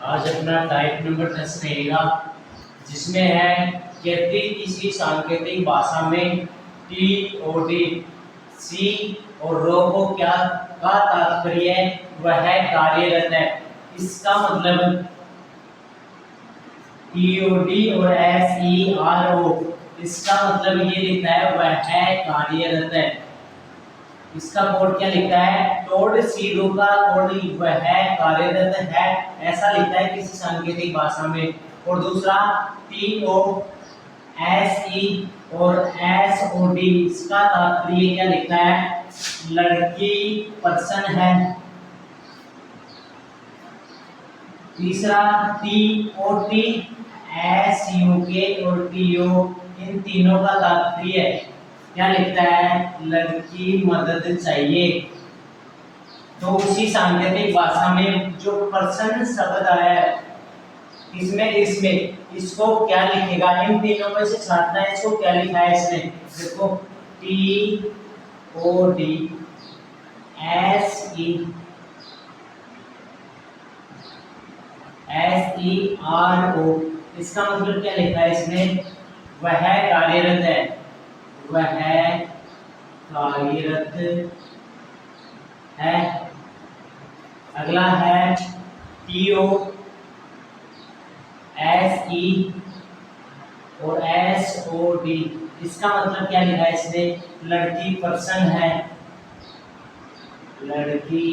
आज अपना type number 10 रहेगा, जिसमें है यदि किसी सांकेतिक भाषा में टी ओ डी सी और रो को क्या का तात्पर्य वह कार्यरत है। इसका मतलब टी ओ डी और एस ई आर ओ, इसका मतलब ये लिखता है वह कार्यरत है। इसका कोड क्या लिखता है, टोड सीरो का कोड वह कार्यरत है, ऐसा लिखता है किसी सांकेतिक भाषा में। और दूसरा टी ओ एस ई और एस ओ डी, इसका तात्पर्य क्या लिखता है, लड़की पर्सन है। तीसरा T O T S U K और टी ओ, इन तीनों का तात्पर्य क्या लिखता है, लड़की मदद चाहिए। तो उसी सांकेतिक भाषा में जो पर्सन शब्द आया है इसमें इसको क्या लिखेगा, इन तीनों में से छांटना है, इसको क्या लिखा है इसने, देखो T O D S E R O, इसका मतलब क्या लिखा है इसने, वह कार्यरत है, वह कार्यरत है। अगला है टी ओ एस ई और एस ओ डी, इसका मतलब क्या लिखा है इसने, लड़की पर्सन है, लड़की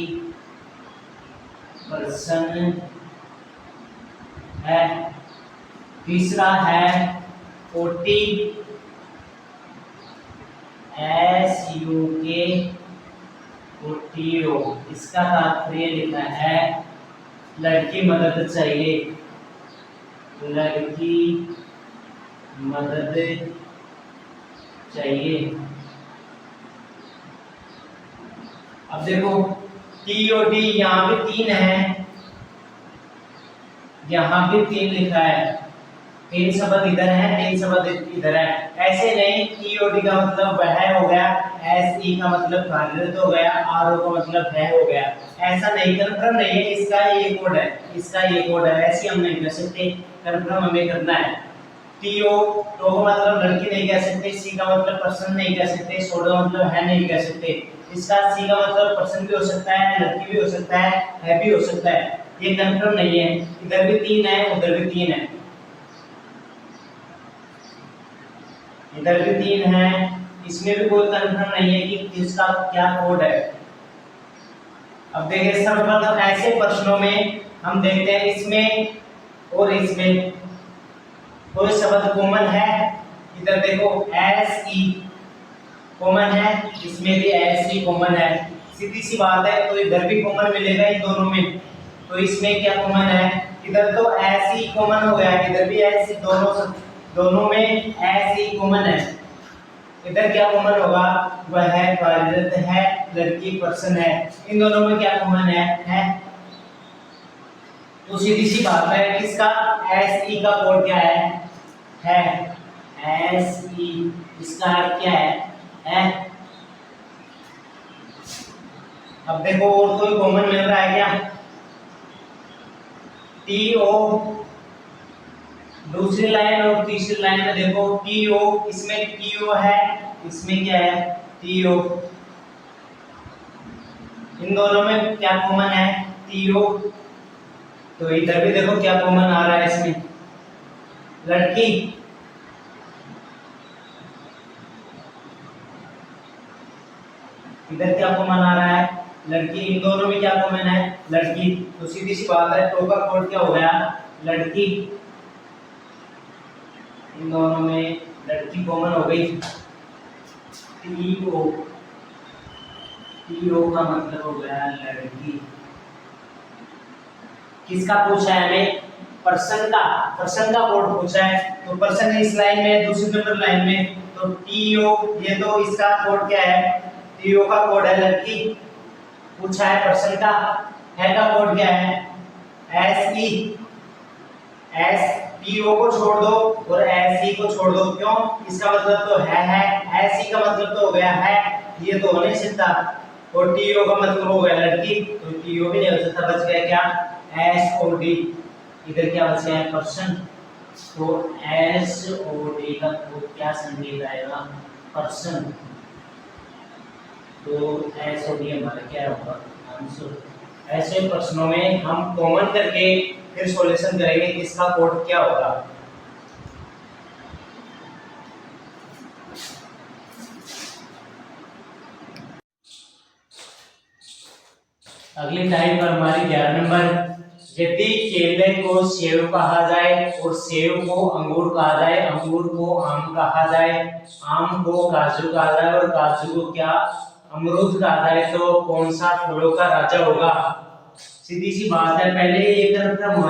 पर्सन है। तीसरा है ओ टी एस यू के ओ टी ओ, इसका तात्पर्य लिखा है लड़की मदद चाहिए, लड़की मदद चाहिए। अब देखो टी ओ डी यहाँ पे 3 है, यहाँ पे 3 लिखा है, 3 शब्द इधर है, 3 शब्द इधर है। ऐसे नहीं, टी ओ डी का मतलब वह हो गया, एस ई का मतलब कार्यरत हो गया, आर ओ का मतलब है हो गया, ऐसा नहीं, कन्फर्म नहीं है, इसका ये कोड है, इसका ये कोड है, ऐसे हम नहीं कर सकते, कन्फर्म हमें करना है। टी ओ तो का मतलब लड़की नहीं कह सकते, सी का मतलब पर्सन नहीं कह सकते, सो का मतलब है नहीं कह सकते। इसका सी का मतलब पर्सन भी हो सकता है, लड़की भी हो सकता है भी हो सकता है, ये कन्फर्म नहीं है। इधर भी 3 है, उधर भी 3 है, इधर भी 3 है, इसमें भी कोई कन्फर्म नहीं है कि किसका क्या कोड है। अब देखिए सर्वप्रथम ऐसे प्रश्नों में हम देखते हैं इसमें और इसमें कोई शब्द कॉमन है, इधर देखो एस ई कॉमन है, इसमें भी एस ई कॉमन है, सीधी सी बात है, तो इधर भी कॉमन मिलेगा इन दोनों में। तो इसमें क्या कॉमन है, इधर तो एस ई कॉमन हो गया, इधर भी एस ई, दोनों में एस ई कॉमन है। इधर क्या कॉमन होगा, वह कार्यरत है, लड़की पर्सन है, इन दोनों में क्या कॉमन है। तो सीधी सी बात है, किसका एस ई का कोड क्या है एस ई, इसका अर्थ क्या है। अब देखो और कोई कॉमन मिल रहा है क्या, टी ओ, दूसरी लाइन और तीसरी लाइन में देखो टी ओ, इसमें टी ओ है, इसमें क्या है टी ओ, इन दोनों में क्या कॉमन है टी ओ। तो इधर भी देखो क्या कॉमन आ रहा है इसमें, लड़की। इधर क्या कॉमन आ रहा है, लड़की, इन दोनों में क्या कॉमन है, लड़की। तो सीधी सी बात है, टो का कोड क्या हो गया, लड़की, इन दोनों में लड़की कॉमन हो गई। टीओ, टीओ का मतलब हो गया लड़की। किसका पूछा है हमें, पर्सन का कोड पूछा है। तो पर्सन इस लाइन में, दूसरी नंबर लाइन में, तो टीओ, ये तो इसका कोड क्या है, टीओ का कोड है लड़की, पूछा है पर्सन का, है का कोड क्या है एस ई, एस टीओ को छोड़ दो और एस ई को छोड़ दो, क्यों, इसका मतलब तो है, एस ई का मतलब तो हो गया है, ये तो हो नहीं सकता, और टीओ का मतलब हो गया लड़की, तो टीओ भी नहीं हो सकता, बच गया क्या एस ओ डी। इधर क्या बचा है पर्सन, तो एस ओ डी का तो क्या संकेत आएगा पर्सन, तो एस ओ डी हमारा क्या होगा आंसर। ऐसे प्रश्नों में हम कॉमन करके फिर सॉल्यूशन करेंगे कि इसका कोड क्या होगा। अगली टाइप पर हमारी 11 नंबर, यदि केले को सेव कहा जाए और सेव को अंगूर कहा जाए, अंगूर को आम कहा जाए, आम को काजू कहा जाए और काजू को क्या अमरूद कहा जाए, तो कौन सा फलों का राजा होगा। सीधी सी बात है, पहले ये कंफर्म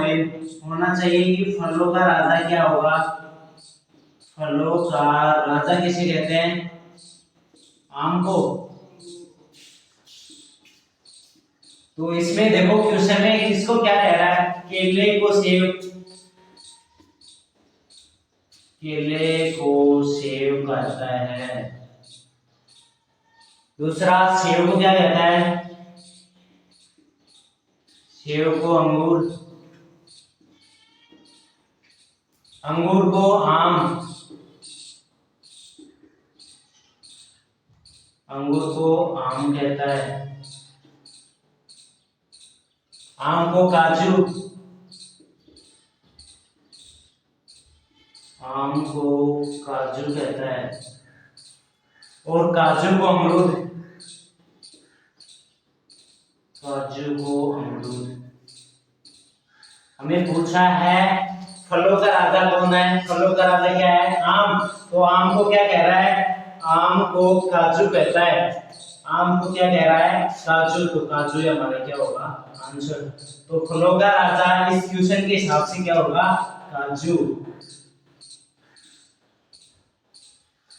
होना चाहिए कि फलों का राजा क्या होगा। फलों का राजा किसे कहते हैं, आम को। तो इसमें देखो क्वेश्चन में किसको क्या कह रहा है, केले को सेव, केले को सेव कहता है। दूसरा सेव को क्या कहता है, सेव को अंगूर, अंगूर को आम, अंगूर को आम कहता है, आम को काजू, आम को काजू कहता है और काजू को अमरूद, काजू को अमरूद। हमें पूछा है फलों का राजा कौन है, फलों का राजा क्या है, आम। तो आम को क्या कह रहा है, आम को काजू कहता है, आम को क्या कह रहा है काजू, तो काजू ही हमारा क्या होगा आंसर। तो फलों का राजा इस क्वेश्चन के हिसाब से क्या होगा काजू।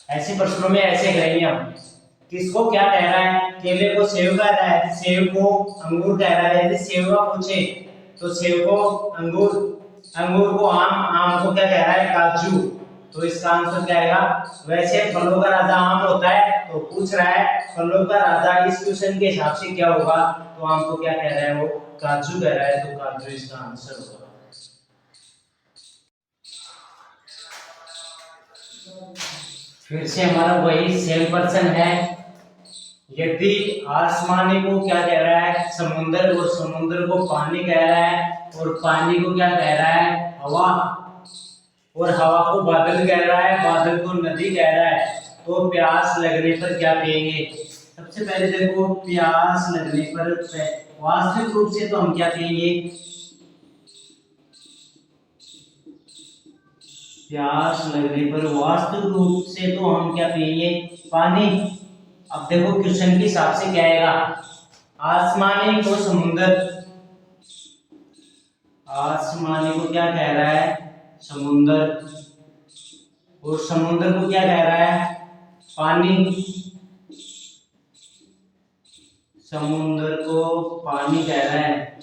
ऐसे प्रश्नों में ऐसे करेंगे हम, किसको क्या कह रहा है, केले को सेव कह रहा है, सेव को अंगूर कह रहा है, यदि सेव का पूछे तो सेव को अंगूर, अंगूर को आम, आम को क्या कह रहा है काजू, तो इसका आंसर क्या आएगा। वैसे फलों का राजा आम होता है, तो पूछ रहा है फलों का राजा इस क्वेश्चन के हिसाब से क्या होगा, तो आम को क्या कह रहा है वो काजू कह रहा है, तो काजू इसका आंसर होगा। फिर से हमारा वही सेम पर्सन है, यदि आसमानी को क्या कह रहा है समुद्र, और समुद्र को पानी कह रहा है, और पानी को क्या कह रहा है हवा, और हवा को बादल कह रहा है, बादल को नदी कह रहा है, तो प्यास लगने पर क्या पिएंगे। सबसे पहले देखो प्यास लगने पर वास्तविक रूप से तो हम क्या पिएंगे, प्यास लगने पर वास्तविक रूप से तो हम क्या पिएंगे पानी। अब देखो क्वेश्चन के हिसाब से क्या आएगा, आसमानी को समुद्र, आसमानी को क्या कह रहा है समुद्र, और समुद्र को क्या कह रहा है पानी, समुद्र को पानी कह रहा है,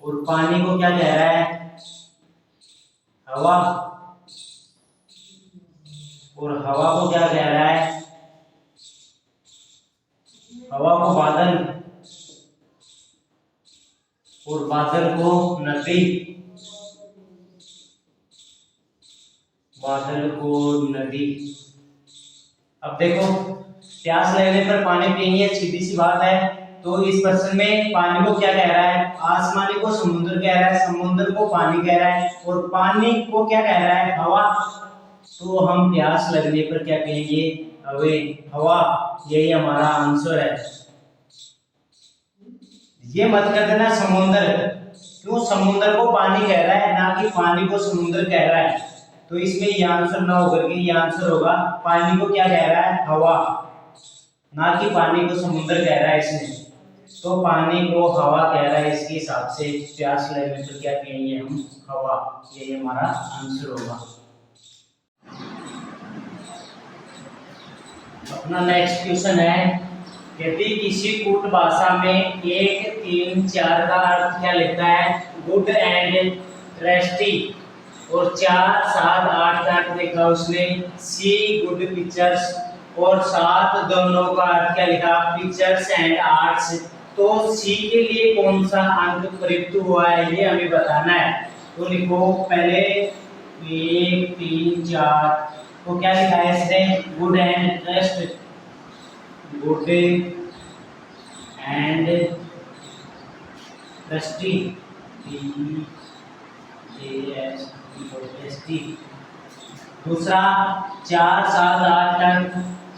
और पानी को क्या कह रहा है हवा, और हवा को क्या कह रहा है, हवा को बादल, और बादल को नदी, बादल को नदी। अब देखो प्यास लगने पर पानी पिएंगे, सीधी सी बात है। तो इस प्रश्न में पानी को क्या कह रहा है, आसमानी को समुद्र कह रहा है, समुद्र को पानी कह रहा है, और पानी को क्या कह रहा है हवा। तो हम प्यास लगने पर क्या कहेंगे हवे, हवा, यही हमारा आंसर है। ये मत कर देना समुद्र, क्यों समुद्र को पानी कह रहा है ना कि पानी को समुद्र कह रहा है, तो इसमें ये आंसर ना होकर के ये आंसर होगा पानी को क्या कह रहा है हवा, ना कि पानी को समुद्र कह रहा है इसमें। तो पानी को हवा कह रहा है, इसके हिसाब से प्यास लगने पर क्या कहेंगे हम हवा, यही हमारा आंसर होगा। अपना नेक्स्ट क्वेश्चन है, यदि किसी कूट भाषा में 1, 3, 4 का अर्थ क्या लिखता है गुड एंड टेस्टी, और 4, 7, 8 का अर्थ लिखा उसने सी गुड पिक्चर्स, और 7 दोनों का अर्थ क्या लिखा पिक्चर्स एंड आर्ट्स, तो सी के लिए कौन सा अंक प्रयुक्त हुआ है ये हमें बताना है। तो लिखो पहले 1 3 4, तो क्या लिखा है इसने? Good and trust, good and trustee, TAST। दूसरा 4 7 8 तक,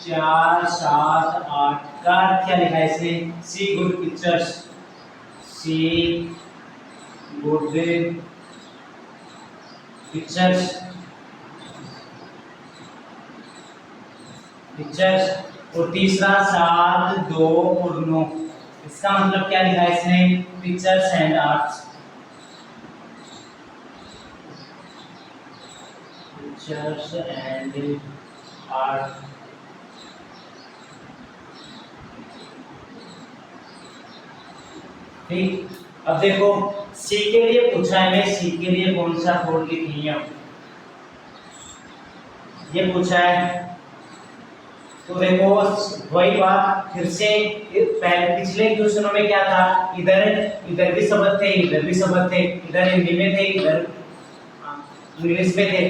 4 7 8 का क्या लिखा है इसने? सी गुड पिक्चर्स, सी गुड पिक्चर्स, पिक्चर्स। और तीसरा 7 2 और 9, इसका मतलब क्या लिखा है इसने? Pictures and arts, pictures and art. ठीक, अब देखो सी के लिए पूछा है, मैं सी के लिए कौन सा कोड लिखेंगे हम, ये पूछा है। तो देखो वही बात फिर से, पिछले क्वेश्चनों में क्या था? इधर भी शब्द थे, इधर भी शब्द थे, इधर हिंदी में थे, इधर इंग्लिश में थे।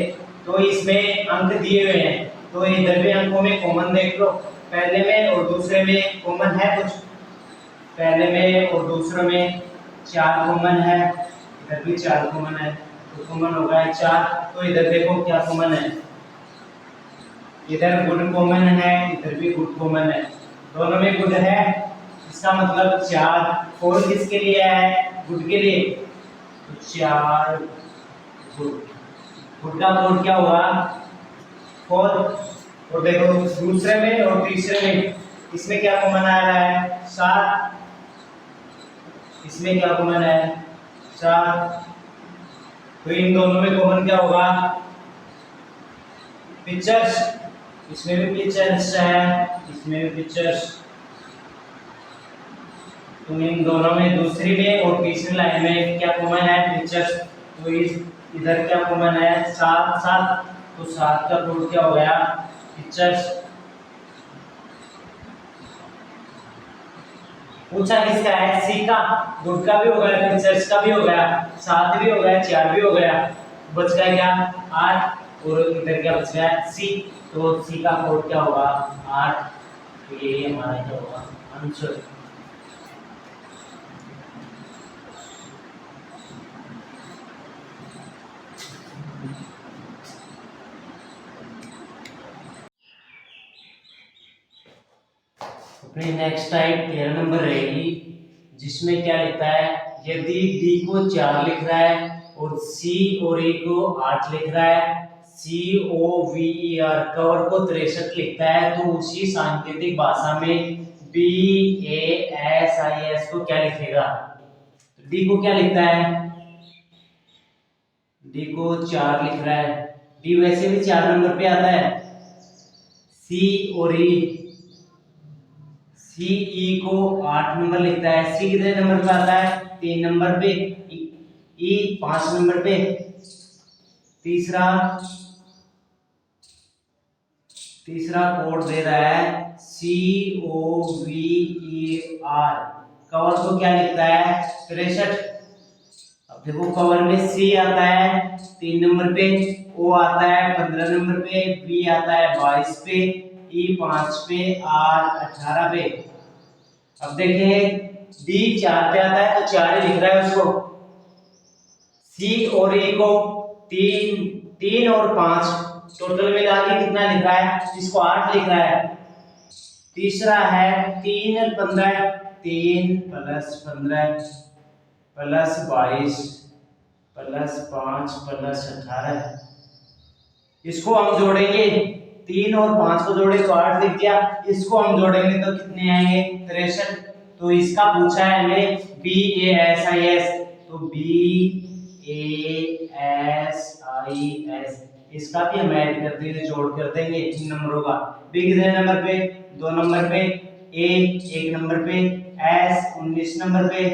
तो इसमें अंक दिए हुए हैं, तो इधर भी अंकों में कॉमन देख लो, पहले में और दूसरे में कॉमन है कुछ, पहले में और दूसरे में 4 कॉमन है, इधर भी 4 कॉमन है, तो कॉमन हो गया 4। तो इधर देखो क्या कॉमन है, इधर गुड कॉमन है, इधर भी गुड कॉमन है, दोनों में गुड है, इसका मतलब 4। 4 किसके लिए है? गुड के लिए, तो 4 गुड। गुड का कोड क्या होगा? 4। और देखो दूसरे में और तीसरे में, इसमें क्या कॉमन आ रहा है? 7। इसमें क्या कॉमन है? 7। तो इन दोनों में कॉमन क्या होगा? पिक्चर्स, इसमें भी पिक्चर्स है, इसमें भी पिक्चर्स। तो इन दोनों में, दूसरी में और तीसरी लाइन में क्या कॉमन है? पिक्चर्स। तो इधर क्या कॉमन है? 7 7, तो 7 का कोड क्या हो गया? पिक्चर्स। पूछा किसका है? सी का। गुड का भी हो गया, पिक्चर्स का भी हो गया, 7 भी हो गया, 4 भी हो गया, बच गया क्या? 8। और इधर क्या बच गया? सी। तो सी का कोड क्या होगा? 8। तो ये हमारा क्या होगा? आंसर। अपनी नेक्स्ट टाइप 13 नंबर रहेगी, जिसमें क्या लिखता है? यदि डी को 4 लिख रहा है और सी और ई को 8 लिख रहा है, COVER कवर को 63 लिखता है, तो उसी सांकेतिक भाषा में BASIS को क्या लिखेगा? डी को क्या लिखता है? डी को 4 लिख रहा है, डी वैसे भी 4 नंबर पे आता है। सी और ई, CE को 8 नंबर लिखता है, सी कितने नंबर पे आता है? 3 नंबर पे, ई 5 नंबर पे। तीसरा कोड दे रहा है COVER, कवर को क्या लिखता है? 63। अब देखो कवर में सी आता है 3 नंबर पे, ओ आता है 15 नंबर पे, बी आता है 22 पे, ई 5 पे, आर 18 पे। अब देखें डी 4 पे आता है, तो 4 ही लिख रहा है उसको। सी और ई को 3 और 5 टोटल मिला के कितना लिख रहा है? इसको 8 लिख रहा है। तीसरा है 3 और 15, 3 प्लस 15 प्लस 22 प्लस 5 प्लस 18, इसको हम जोड़ेंगे, 3 और 5 को जोड़े तो 8 दिख गया, इसको हम जोड़ेंगे तो कितने आएंगे? 63। तो इसका पूछा है हमें BASIS, तो BASIS, इसका भी हम ऐड कर देंगे, जोड़ कर देंगे इन नंबरों का। बी कितने नंबर पे? 2 नंबर पे, ए 1 नंबर पे, एस 19 नंबर पे,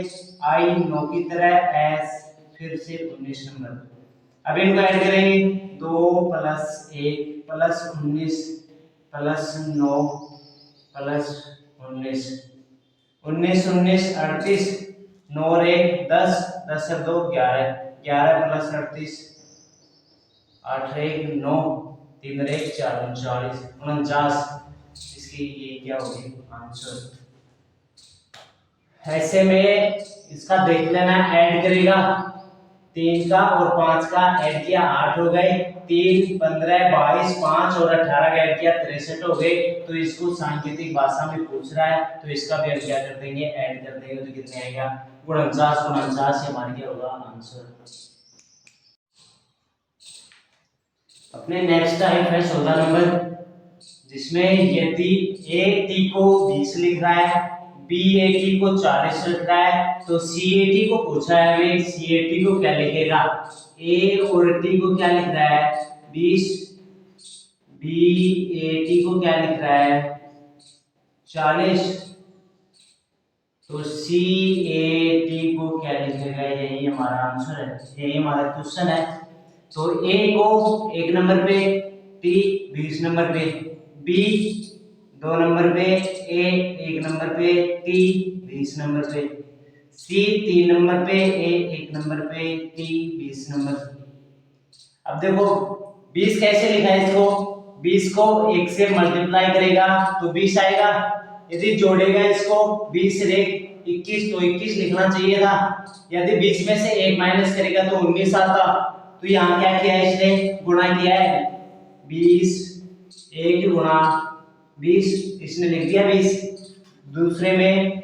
आई 9 की तरह, एस फिर से 19 नंबर पे। अब इनको ऐड करेंगे, 2 प्लस 1 प्लस 19 प्लस 9 प्लस 19, 19 19 38, 9 और 1 10, 10 और 2 11, 11 प्लस 38, 8 1 9, 3 1 4 39, 49। इसकी ये क्या होगी आंसर। ऐसे में इसका देख लेना, ऐड करेगा 3 का और 5 का ऐड किया 8 हो गए, 3 15 22 5 और 18 का ऐड किया 63 हो गए। तो इसको सांकेतिक भाषा में पूछ रहा है तो इसका भी हम क्या कर देंगे, ऐड कर देंगे तो कितने आएगा 49। 49 हमारा क्या होगा आंसर। अपने नेक्स्ट है फ्रेंड 14 नंबर, जिसमें यदि ए टी को 20 लिख रहा है, बी ए टी को 40 लिख रहा है, तो सी ए टी को पूछा है हमें, सी ए टी को क्या लिखेगा, ए और टी को क्या लिख रहा है 20, बी ए टी को क्या लिख रहा है 40, तो सी ए टी को क्या लिखेगा, यही हमारा आंसर है, यही हमारा क्वेश्चन है। तो ए को 1 नंबर पे, टी 20 नंबर पे, बी 2 नंबर पे, ए 1 नंबर पे, टी 20 नंबर पे, सी 3 नंबर पे, ए 1 नंबर पे, टी 20 नंबर पे। अब देखो 20 कैसे लिखा है इसको, 20 को 1 से मल्टीप्लाई करेगा तो 20 आएगा, यदि जोड़ेगा इसको 20 से 21 तो 21 लिखना चाहिए था, यदि 20 में से 1 माइनस करेगा तो 19 आता। तो यहाँ क्या किया है इसने, गुणा किया है 20 1 गुणा 20, इसने लिख दिया 20, दूसरे में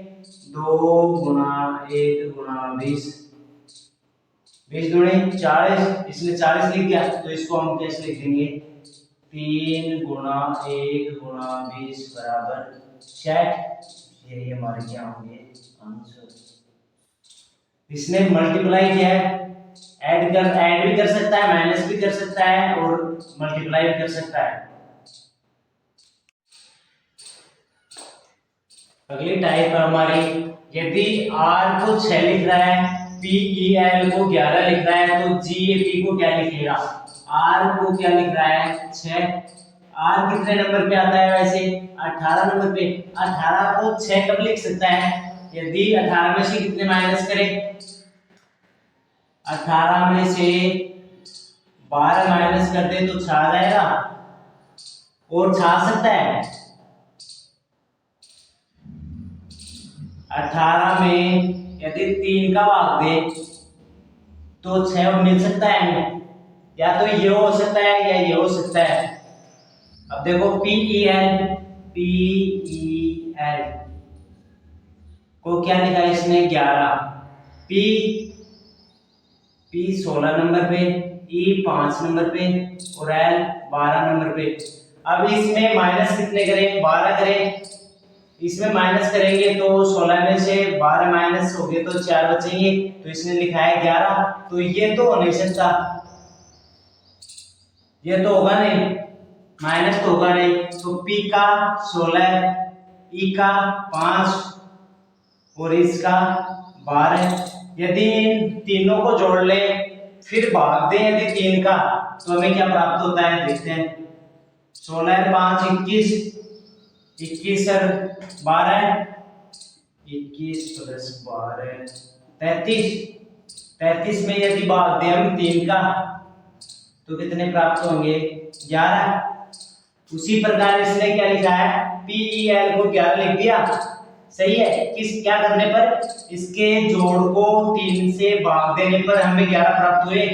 2 गुणा 1 गुणा 20, 20 दूनी 40, इसने 40 लिख दिया, तो इसको हम कैसे लिख देंगे 3 गुणा 1 गुणा 20 बराबर 60। यही हमारे क्या होंगे आंसर। इसने मल्टीप्लाई किया है, ऐड भी कर सकता है, माइनस भी कर सकता है और मल्टीप्लाई भी कर सकता है। अगली टाइप है हमारी, यदि r को 6 लिख रहा है, PEL को 11 लिख रहा है, तो GAP को क्या लिखेगा, r को क्या लिख रहा है 6, r कितने नंबर पे आता है वैसे 18 नंबर पे, 18 को 6 कब लिख सकता है, यदि 18 में से कितने माइनस करें, 18 में से 12 माइनस कर दे तो 6 आ जाएगा, और 6 आ सकता है 18 में यदि 3 का भाग दे तो 6 मिल सकता है हमें, या तो ये हो सकता है या ये हो सकता है। अब देखो PEL को क्या लिखा है इसने 11, P 16 नंबर पे, E 5 नंबर पे और L 12 नंबर पे। अब इसमें माइनस कितने करें, 12 करें, इसमें माइनस करेंगे तो 16 में से 12 माइनस हो गए तो 4 बचेंगे, तो इसने लिखा है 11, तो ये तो हो नहीं सकता, ये तो होगा नहीं, माइनस तो होगा नहीं, तो P का 16, E का 5 और इसका 12, यदि इन तीनों को जोड़ ले फिर भाग दें यदि 3 का, तो हमें क्या प्राप्त होता है देखते हैं, 16 5 21, 21 और 12, 21 प्लस 12 33, 33 में यदि भाग दें हम 3 का तो कितने प्राप्त होंगे 11। उसी प्रकार इसने क्या लिखा है, PEL को 11 लिख दिया, सही है, किस क्या करने पर, इसके जोड़ को 3 से भाग देने पर हमें 11 प्राप्त हुए,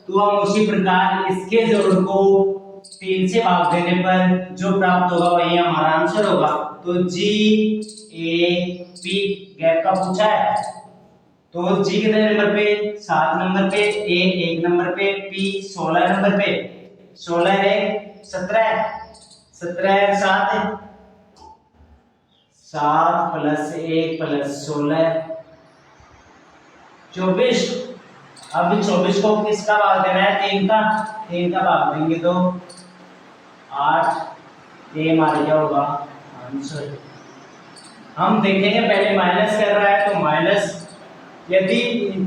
तो हम उसी प्रकार इसके जोड़ को 3 से भाग देने पर जो प्राप्त होगा वही हमारा आंसर होगा। तो GAP गैप का पूछा है, तो G कितने नंबर पे 7 नंबर पे, A 1 नंबर पे, P 16 नंबर पे, 16 1 17, 17 7 7 प्लस 1 प्लस 16 24। अब 24 को किसका भाग देना है, 3 का भाग देंगे तो 8, ये हमारा क्या होगा आंसर। हम देखेंगे पहले माइनस कर रहा है तो माइनस, यदि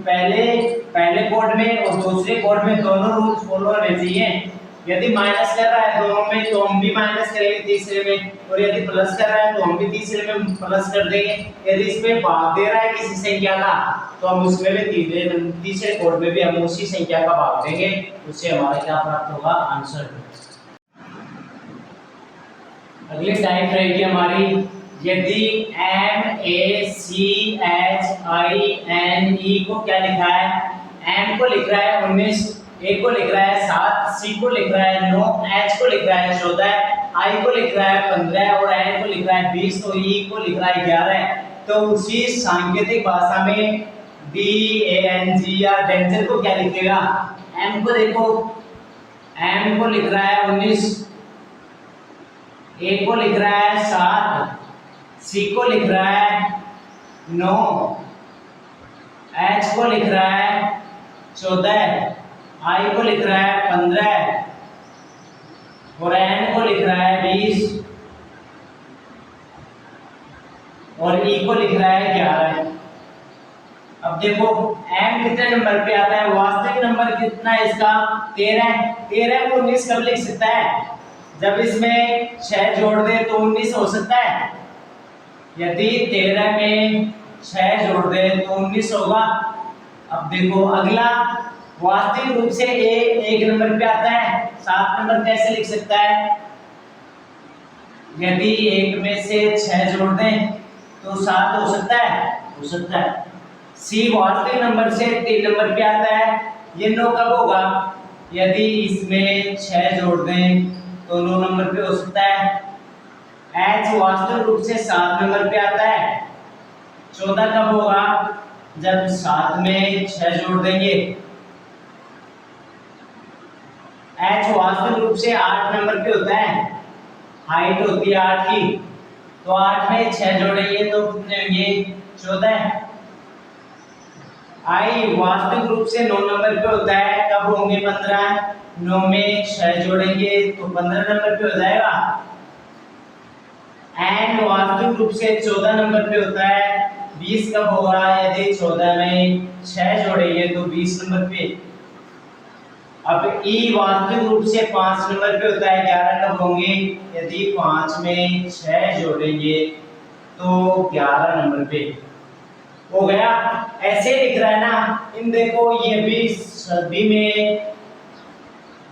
पहले कोड में और दूसरे कोड में दोनों रूल्स फॉलो होने चाहिए, यदि माइनस कर रहा है दोनों में तो हम भी माइनस करेंगे तीसरे में, और यदि प्लस कर रहा है तो हम भी तीसरे में प्लस कर देंगे। यदि इसमें भाग दे रहा है किसी संख्या का तो हम उसमें भी तीसरे कोड में भी हम उसी संख्या का भाग देंगे, उससे हमारा क्या प्राप्त होगा, आंसर। अगली टाइप रहेगी हमारी, यदि MACHINE को क्या लिखा है, M को लिख रहा है 19, A को लिख रहा है 7, C को लिख रहा है 9, H को लिख रहा है 14, I को लिख रहा है 15 और N को लिख रहा है 20, तो E को लिख रहा है 11। तो उसी सांकेतिक भाषा में DANG या डेंजर को क्या लिखेगा, M को देखो, M को लिख रहा है 19, A को लिख रहा है 7, C को लिख रहा है 9, H को लिख रहा है 14, I को लिख रहा है 15 और N को लिख रहा है 20 और E को लिख रहा है 11। अब देखो M कितने नंबर पे आता है, वास्तविक नंबर कितना है इसका, 13। 13 को 19 कब लिख सकता है, जब इसमें 6 जोड़ दे तो 19 हो सकता है। यदि 13 में 6 जोड़ दे तो 19 होगा। अब देखो अगला, वास्तविक रूप से A एक नंबर पे आता है, 7 नंबर कैसे लिख सकता है, यदि 1 में से 6 जोड़ दें तो 7 हो सकता है, हो सकता है। C वास्तविक नंबर से 3 नंबर पे आता है, ये 9 कब होगा, यदि इसमें 6 जोड़ दें तो 9 नंबर पे हो सकता है। H वास्तविक रूप से 7 नंबर पे आता है, 14 कब होगा, जब 7 में 6 जोड़ देंगे। H वास्तविक रूप से 8 नंबर पे होता है, हाइट होती है 8 की, तो 8 में 6 जोड़ेंगे तो कितने होंगे, 14। I वास्तविक रूप से 9 नंबर पे होता है, कब होंगे, 15। 9 में 6 जोड़ेंगे तो 15 नंबर पे हो जाएगा। N वास्तविक रूप से 14 नंबर पे होता है, 20 कब होगा, यदि 14 में 6 जोड़ेंगे तो 20 नंबर पे। अब E वास्तविक रूप से 5 नंबर पे होता है, 11 कब होंगे, यदि 5 में 6 जोड़ेंगे तो 11 नंबर पे हो गया। ऐसे लिख रहा है ना, इन देखो ये भी सभी में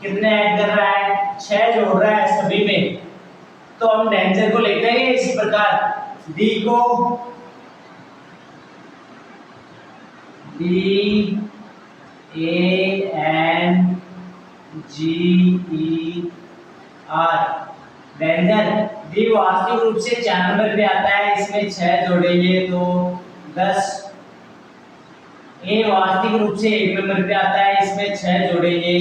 कितने ऐड कर रहा है, 6 जोड़ रहा है सभी में, तो हम डेंजर को लिख देंगे इसी प्रकार, D को DANGER, डेंजर। D वास्तविक रूप से 4 नंबर पे आता है, इसमें 6 जोड़ेंगे तो 10। A वास्तविक रूप से 1 नंबर पे आता है, इसमें 6 जोड़ेंगे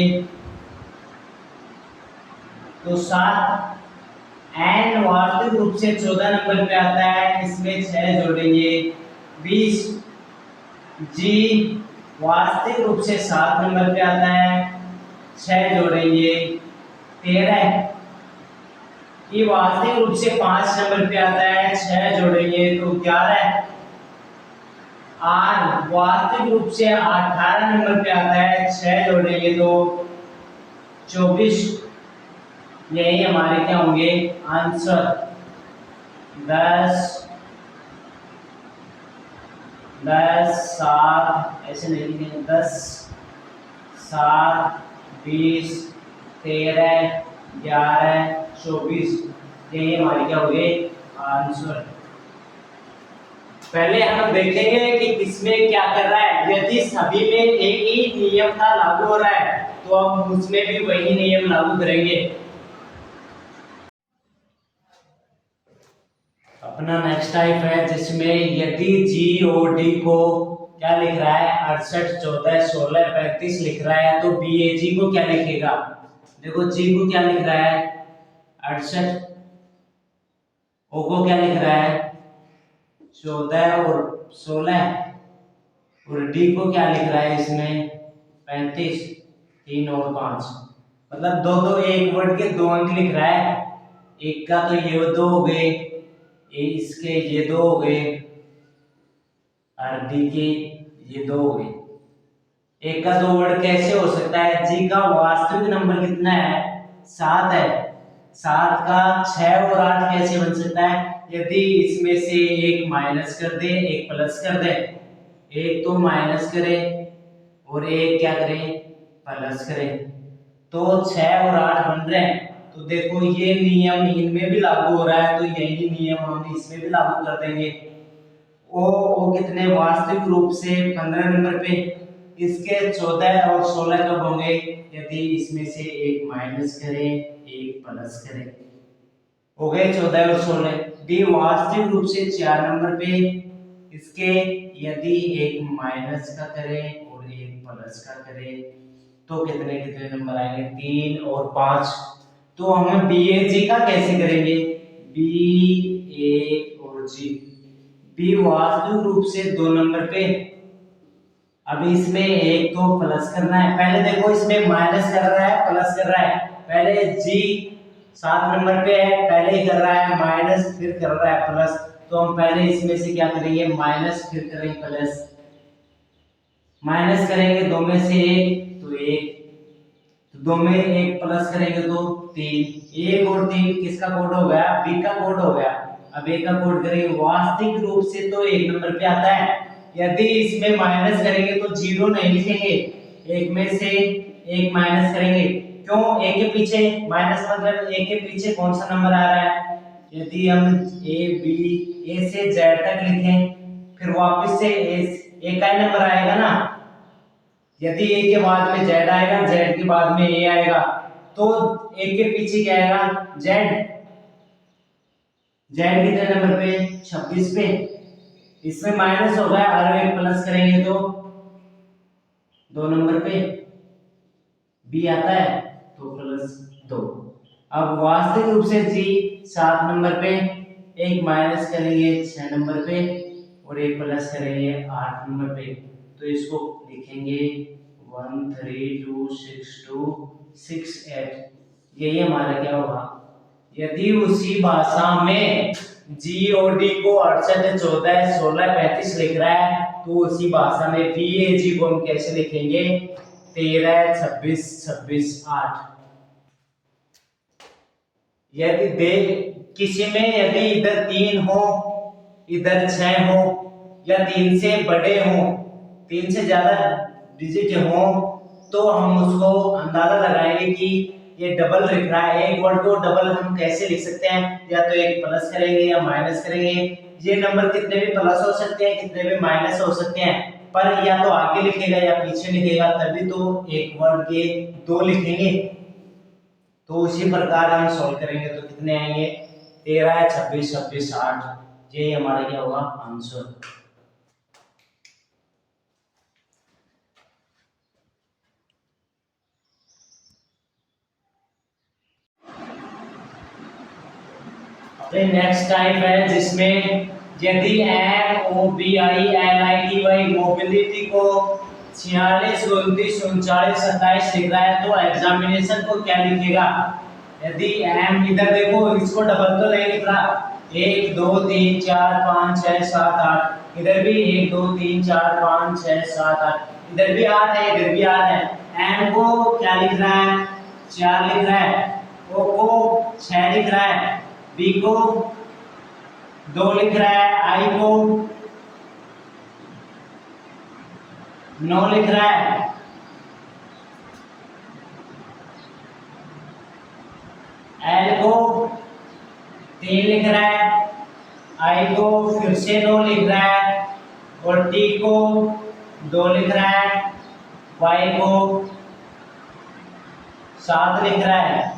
तो 7। N वास्तविक रूप से 14 नंबर पे आता है, इसमें 6 जोड़ेंगे 20। G वास्तविक रूप से 7 नंबर पे आता है, 6 जोड़ेंगे 13। E वास्तविक रूप से 5 नंबर पे आता है, 6 जोड़ेंगे तो 11। R वास्तविक रूप से 18 नंबर पे आता है, 6 जोड़ेंगे तो 24। यही हमारे क्या होंगे, आंसर। 10 7 ऐसे नहीं लिखेंगे, 10 7 20 13 11 24, यही हमारे क्या हो गए, आंसर। पहले हम देखेंगे कि किसमें क्या कर रहा है। यदि सभी में एक ही नियम था लागू हो रहा है तो हम उसमें भी वही नियम लागू करेंगे। अपना नेक्स्ट टाइप है जिसमें यदि G और D को क्या लिख रहा है, 68 14 16 35 लिख रहा है, तो BAG को क्या लिखेगा। देखो G को क्या लिख रहा है 68, O को क्या लिख रहा है 14 और 16, और D को क्या लिख रहा है इसमें 35 3 और 5, मतलब दो दो एक वर्ड के 2 अंक लिख रहा है। एक का तो ये 2 हो गए, इसके ये 2 हो गए, और D के ये 2 हो गए। एक का 2 वर्ड कैसे हो सकता है, G का वास्तविक नंबर कितना है 7 है, 7 का 6 और 8 कैसे बन सकता है? यदि इसमें से एक माइनस कर दे एक प्लस कर दे, एक तो माइनस करे और एक क्या करें प्लस करें, तो 6 और 8 बन रहे हैं। तो देखो ये नियम इनमें भी लागू हो रहा है, तो यही नियम हम इसमें भी लागू कर देंगे। ओ कितने वास्तविक रूप से 15 नंबर पे, इसके 14 और 16 कब होंगे? यदि इसमें से एक माइनस करें एक प्लस करें। हो गए 14 और 16। डी वास्तविक रूप से 4 नंबर पे, इसके यदि एक माइनस का करें और एक प्लस का करें तो कितने कितने नंबर आएंगे? 3 और 5। तो हम बी ए जी का कैसे करेंगे? बी ए और जी, बी वास्तविक रूप से 2 नंबर पे, अब इसमें एक तो प्लस करना है। पहले देखो इसमें माइनस कर रहा है प्लस कर रहा है, पहले जी 7 नंबर पे है, पहले ही कर रहा है माइनस फिर कर रहा है प्लस, तो हम पहले इसमें से क्या करेंगे माइनस फिर करेंगे प्लस, माइनस करेंगे 2 में से 1 तो 1, तो 2 में 1 प्लस करेंगे तो 3, 1 और 3 किसका कोड हो गया? बी का कोड हो गया। अब ए का कोड करेंगे, वास्तविक रूप से तो 1 नंबर पे आता है, यदि इसमें माइनस करेंगे तो 0 नहीं लिखेंगे, एक में से एक माइनस करेंगे। क्यों? ए के पीछे माइनस मतलब ए के पीछे कौन सा नंबर आ रहा है? यदि हम ए बी ए से जेड तक लिखें फिर वापस से ए का नंबर आएगा ना, यदि ए के बाद में जेड आएगा जेड के बाद में ए आएगा, तो ए के पीछे क्या आएगा? जेड। जेड कितने नंबर पे? 26 पे। इसमें माइनस हो गया और एक प्लस करेंगे तो 2 नंबर पे बी आता है तो प्लस 2। अब वास्तविक रूप से जी 7 नंबर पे, एक माइनस करेंगे 6 नंबर पे और एक प्लस करेंगे 8 नंबर पे, तो इसको लिखेंगे 1 3 2 6 2 6 8। यही हमारा क्या होगा? यदि उसी भाषा में जी और डी को 68 14 16 35 लिख रहा है, तो उसी भाषा में बी ए जी को हम कैसे लिखेंगे? 13 26 26 8। यदि दे किसी में यदि इधर 3 हो इधर 6 हो या 3 से बड़े हो, 3 से ज्यादा डिजिट हो, तो हम उसको अंदाजा लगाएंगे कि ये डबल लिख रहा है। एक वर्ड को डबल हम कैसे लिख सकते हैं? या तो एक प्लस करेंगे या माइनस करेंगे। ये नंबर कितने भी प्लस हो सकते हैं कितने भी माइनस हो सकते हैं, पर या तो आगे लिखेगा या पीछे लिखेगा, तभी तो एक वर्ड के 2 लिखेंगे। तो उसी प्रकार हम सॉल्व करेंगे तो कितने आएंगे? 13 26 26 8। ये हमारा क्या होगा? आंसर। नेक्स्ट टाइप है जिसमें यदि M O B I L I T Y mobility को 46 29 39 27 लिख रहा है, तो एग्जामिनेशन को क्या लिखेगा? यदि एम इधर देखो इसको डबल तो नहीं लिख रहा, 1 2 3 4 5 6 7 8, इधर भी 1 2 3 4 5 6 7 8, इधर भी 8 है इधर भी 8 है। एम को क्या लिख रहा है? 4 लिख रहा है, ओ को 6 लिख रहा है, बी को 2 लिख रहा है, आई को 9 लिख रहा है, एल को 3 लिख रहा है, आई को फिर से 9 लिख रहा है और टी को 2 लिख रहा है, वाई को 7 लिख रहा है।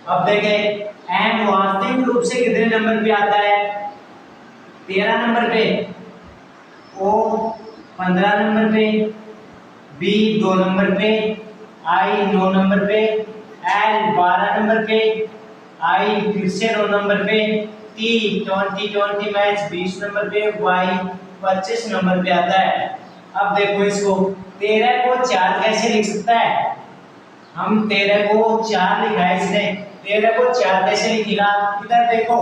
अब देखें एम वास्तविक रूप से कितने नंबर पे आता है? 13 नंबर पे, ओ 15 नंबर पे, बी 2 नंबर पे, आई 9 नंबर पे, एल 12 नंबर पे, आई फिर से 9 नंबर पे, टी 20 मैच 20 नंबर पे, वाई 25 नंबर पे आता है। अब देखो इसको 13 को 4 कैसे लिख सकता है? हम 13 को 4 लिखा है इसने, 13 को 4 कैसे लिखेगा? इधर देखो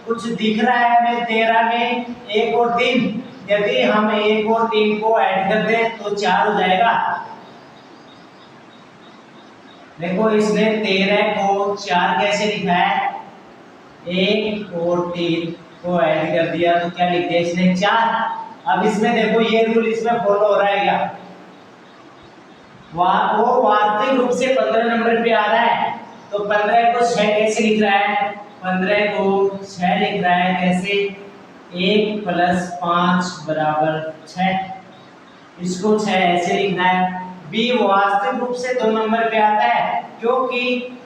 कुछ दिख रहा है हमें 13 में 1 और 3, यदि हम 1 और 3 को ऐड कर दें तो 4 हो जाएगा। देखो इसने 13 को 4 कैसे लिखा है, 1 और 3 को ऐड कर दिया तो क्या लिख दिया इसने 4। अब इसमें देखो ये रूल इसमें फॉलो हो रहा है क्या, वो वास्तविक रूप से 15 नंबर पे आ रहा है तो 15 को 6 कैसे लिख रहा है, 15 को 6 लिख रहा है कैसे, 1 + 5 = 6, इसको 6 ऐसे लिखना है। बी वास्तविक रूप से 2 नंबर पे आता है क्योंकि,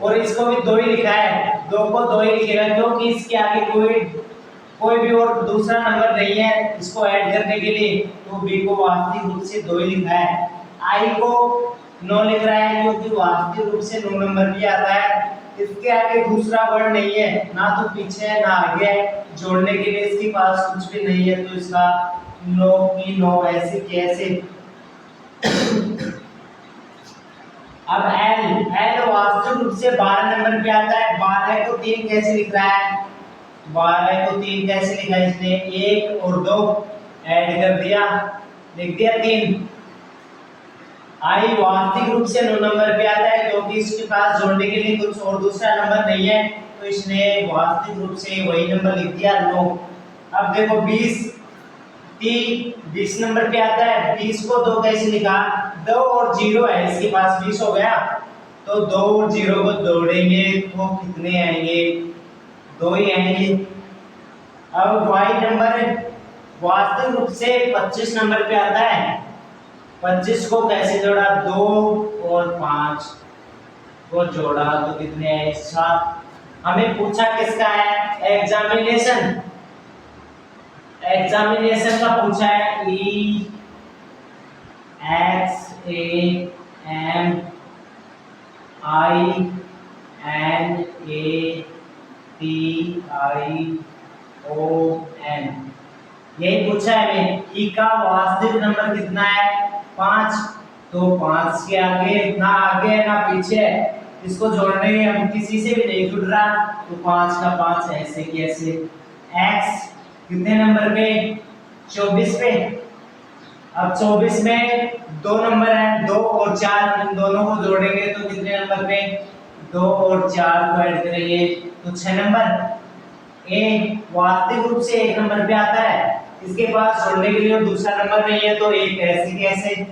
और इसको भी 2 ही लिखा है, 2 को 2 ही लिखेगा क्योंकि इसके आगे कोई भी और दूसरा नंबर नहीं है इसको ऐड करने के लिए, तो बी को वास्तविक रूप से 2 ही लिखा है। आई को 9 लिख रहा है क्योंकि वास्तविक रूप से 9 नंबर भी आता है, इसके आगे दूसरा वर्ड नहीं है, ना तो पीछे है ना आगे है, जोड़ने के लिए इसके पास कुछ भी नहीं है तो इसका 9 की 9 ऐसे कैसे। अब एल वास्तविक रूप से 12 नंबर पे आता है, 12 को 3 कैसे लिख रहा है, 12 को 3 कैसे लिखा है इसने, 1 और 2 ऐड कर दिया, लिख दिया 3। आई वास्तविक रूप से 9 नंबर पे आता है क्योंकि इसके पास जोड़ने के लिए कुछ और दूसरा नंबर नहीं है तो इसने वास्तविक रूप से वही नंबर लिख दिया 9। अब देखो 20 नंबर पे आता है, 20 को 2 कैसे लिखा, 2 और 0 है इसके पास, 20 हो गया तो 2 और 0 को जोड़ेंगे तो कितने आएंगे, 2 ही आएंगे। अब वाई नंबर वास्तविक रूप से 25 नंबर पे आता है, 25 को कैसे जोड़ा, 2 और 5 को जोड़ा तो कितने आए, 7। हमें पूछा किसका है, एग्जामिनेशन का पूछा है, EXAMINATION यही पूछा है हमें। ई का वास्तविक नंबर कितना है, 5, तो 5 के आगे ना आगे है ना पीछे है, इसको जोड़ने में हम किसी से भी नहीं जुड़ रहा तो 5 का 5 ऐसे कैसे। एक्स कितने नंबर पे, 24 पे। अब 24 में 2 नंबर है, 2 और 4, इन दोनों को जोड़ेंगे तो कितने नंबर पे, 2 और 4 को ऐड करेंगे तो 6 नंबर। ए वास्तविक रूप से 1 नंबर पे आता है, इसके पास जोड़ने के लिए दूसरा नंबर नहीं है तो 1 ऐसे कैसे।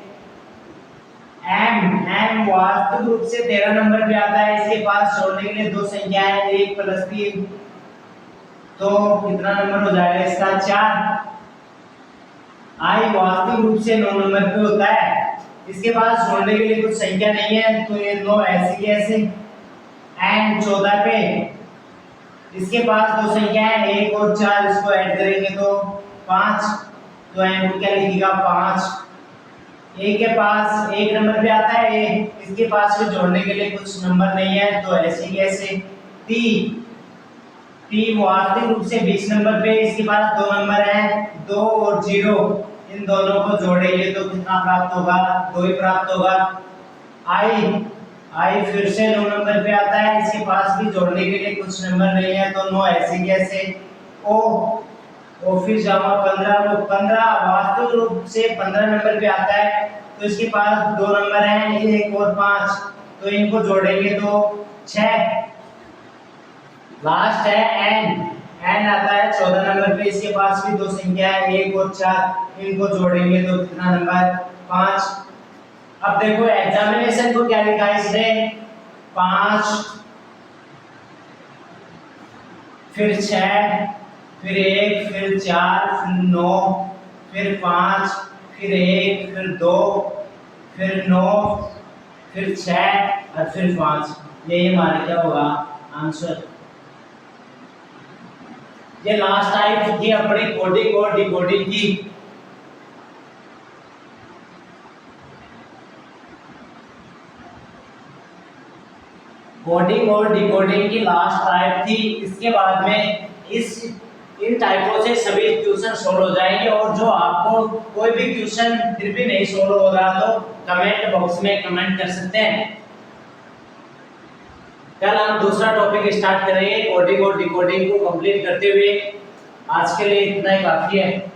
एम वास्तविक रूप से 13 नंबर पे आता है, इसके पास जोड़ने के लिए 2 संख्या है, 1 + 3 तो कितना नंबर हो जाएगा इसका, 4। आई वास्तविक रूप से 9 नंबर पे होता है, इसके पास जोड़ने के लिए कुछ संख्या नहीं है तो ये 9 ऐसे कैसे। एन 14 पे, इसके पास 2 संख्या है, 1 और 4, इसको ऐड करेंगे तो 5, तो एन को क्या लिखेगा 5। ए के पास 1 नंबर पे आता है, इसके पास भी जोड़ने के लिए कुछ नंबर नहीं है तो ऐसे कैसे। टी वास्तविक रूप से 20 नंबर पे, इसके पास 2 नंबर है, 2 और 0, इन दोनों को जोड़ेंगे तो कितना प्राप्त होगा, 2 ही प्राप्त होगा। आई फिर से 9 नंबर पे आता है, इसके पास भी जोड़ने के लिए कुछ नंबर नहीं है तो 9 ऐसे कैसे। ओ फिर जामा 15 वास्तविक रूप से 15 नंबर पे आता है तो इसके पास 2 नंबर हैं, 1 और 5, तो इनको जोड़ेंगे तो 6। लास्ट है एन आता है 14 नंबर पे, इसके पास भी 2 संख्या है, 1 और 4, इनको जोड़ेंगे तो कितना नंबर, 5। अब देखो एग्जामिनेशन को क्या लिखा है इसने, 5 फिर 6 फिर 1 फिर 4 फिर 9 फिर 5 फिर 1 फिर 2 फिर 9 फिर 6 और फिर 5। ये हमारा क्या होगा आंसर। ये लास्ट टाइप की अपनी कोडिंग और डिकोडिंग की। कोडिंग और डिकोडिंग की लास्ट टाइप थी। इसके बाद में इन टाइपों से सभी क्वेश्चन सोल्व हो जाएंगे, और जो आपको कोई भी क्वेश्चन फिर भी नहीं सोल्व हो रहा तो कमेंट बॉक्स में कमेंट कर सकते हैं। कल हम दूसरा टॉपिक स्टार्ट करेंगे कोडिंग और डिकोडिंग को कंप्लीट करते हुए। आज के लिए इतना ही काफी है।